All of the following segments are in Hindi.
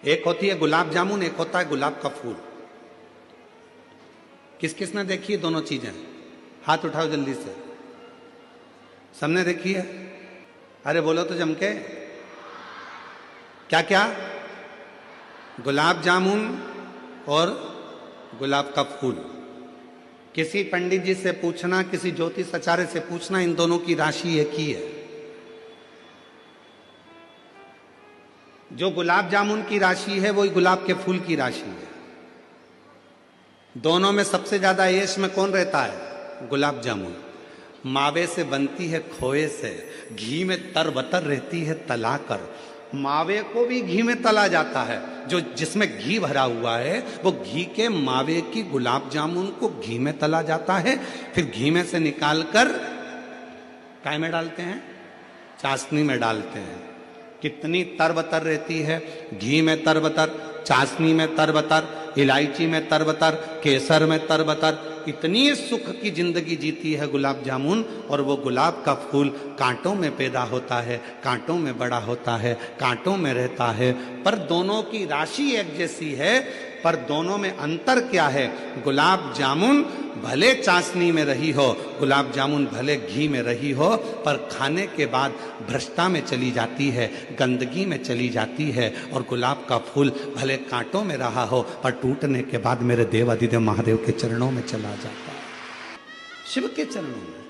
एक होती है गुलाब जामुन, एक होता है गुलाब का फूल। किस किस ने देखी है दोनों चीजें? हाथ उठाओ जल्दी से। सबने देखी है? अरे बोलो तो जम के। क्या क्या? गुलाब जामुन और गुलाब का फूल। किसी पंडित जी से पूछना, किसी ज्योतिष आचार्य से पूछना, इन दोनों की राशि एक ही है। जो गुलाब जामुन की राशि है वही गुलाब के फूल की राशि है। दोनों में सबसे ज्यादा यश में कौन रहता है? गुलाब जामुन। मावे से बनती है खोए से, घी में तरबतर रहती है तलाकर। मावे को भी घी में तला जाता है, जो जिसमें घी भरा हुआ है वो घी के मावे की गुलाब जामुन को घी में तला जाता है, फिर घी में से निकालकर काय में डालते हैं? चाशनी में डालते हैं। कितनी तरबतर रहती है, घी में तरबतर, चाशनी में तरबतर, इलायची में तरबतर, केसर में तरबतर। इतनी सुख की जिंदगी जीती है गुलाब जामुन। और वो गुलाब का फूल कांटों में पैदा होता है, कांटों में बड़ा होता है, कांटों में रहता है। पर दोनों की राशि एक जैसी है, पर दोनों में अंतर क्या है? गुलाब जामुन भले चाशनी में रही हो, गुलाब जामुन भले घी में रही हो, पर खाने के बाद भ्रष्टा में चली जाती है, गंदगी में चली जाती है। और गुलाब का फूल भले कांटों में रहा हो, पर टूटने के बाद मेरे देवाधिदेव महादेव के चरणों में चला जाता है, शिव के चरणों में,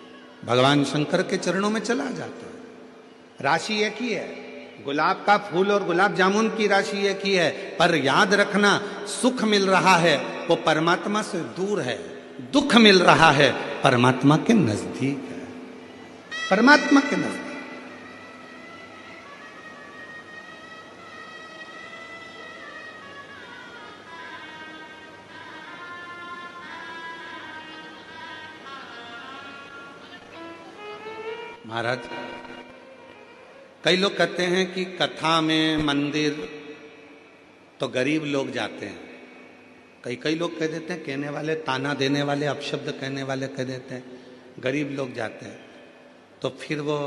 भगवान शंकर के चरणों में चला जाता है। राशि एक ही है, गुलाब का फूल और गुलाब जामुन की राशि एक ही है। पर याद रखना, सुख मिल रहा है वो परमात्मा से दूर है, दुख मिल रहा है परमात्मा के नजदीक है, परमात्मा के नजदीक। महाराज, कई लोग कहते हैं कि कथा में मंदिर तो गरीब लोग जाते हैं। कई लोग कह देते हैं, कहने वाले, ताना देने वाले, अपशब्द कहने वाले कह देते हैं गरीब लोग जाते हैं। तो फिर वो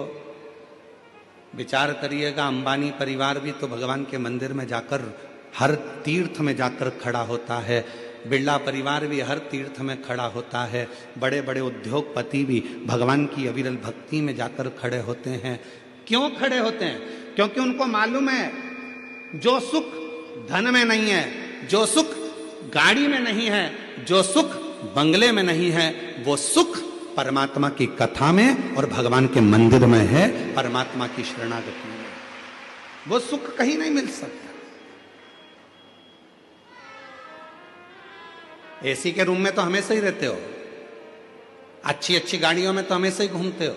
विचार करिएगा, अंबानी परिवार भी तो भगवान के मंदिर में जाकर, हर तीर्थ में जाकर खड़ा होता है। बिरला परिवार भी हर तीर्थ में खड़ा होता है। बड़े बड़े उद्योगपति भी भगवान की अविरल भक्ति में जाकर खड़े होते हैं। क्यों खड़े होते हैं? क्योंकि उनको मालूम है जो सुख धन में नहीं है, जो सुख गाड़ी में नहीं है, जो सुख बंगले में नहीं है, वो सुख परमात्मा की कथा में और भगवान के मंदिर में है, परमात्मा की शरणागति में। वो सुख कहीं नहीं मिल सकता। एसी के रूम में तो हमेशा ही रहते हो, अच्छी अच्छी गाड़ियों में तो हमेशा ही घूमते हो,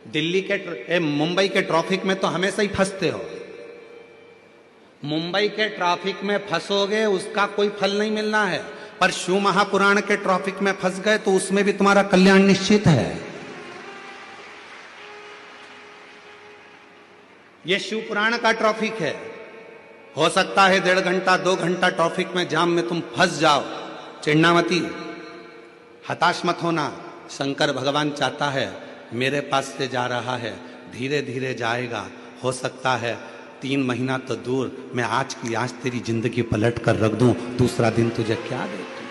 दिल्ली के मुंबई के ट्रैफिक में तो हमेशा ही फंसते हो। मुंबई के ट्रैफिक में फंसोगे उसका कोई फल नहीं मिलना है, पर शिव महापुराण के ट्रैफिक में फंस गए तो उसमें भी तुम्हारा कल्याण निश्चित है। यह शिव पुराण का ट्रैफिक है। हो सकता है 1.5 घंटा 2 घंटा ट्रैफिक में जाम में तुम फंस जाओ, चिढ़ना मती, हताश मत होना। शंकर भगवान चाहता है, मेरे पास से जा रहा है, धीरे धीरे जाएगा। हो सकता है 3 महीना तो दूर, मैं आज की आज तेरी जिंदगी पलट कर रख दूं, दूसरा दिन तुझे क्या दे दूं,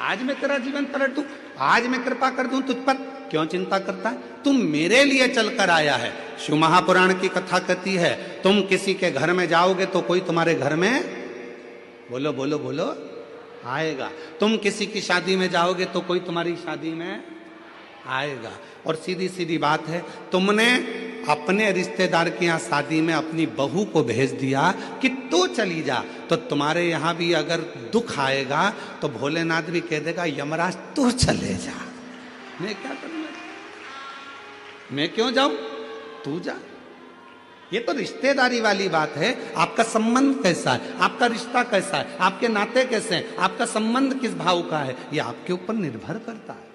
आज मैं तेरा जीवन पलट दूं, आज मैं कृपा कर दूं तुझ पर। क्यों चिंता करता है? तुम मेरे लिए चलकर आया है। शिव महापुराण की कथा कहती है, तुम किसी के घर में जाओगे तो कोई तुम्हारे घर में, बोलो बोलो बोलो, आएगा। तुम किसी की शादी में जाओगे तो कोई तुम्हारी शादी में आएगा। और सीधी सीधी बात है, तुमने अपने रिश्तेदार के यहाँ शादी में अपनी बहू को भेज दिया कि तू चली जा, तो तुम्हारे यहाँ भी अगर दुख आएगा तो भोलेनाथ भी कह देगा, यमराज तू चले जा, मैं क्या करूँगा, मैं क्यों जाऊं, तू जा। ये तो रिश्तेदारी वाली बात है। आपका संबंध कैसा है, आपका रिश्ता कैसा है, आपके नाते कैसे हैं, आपका संबंध किस भाव का है, ये आपके ऊपर निर्भर करता है।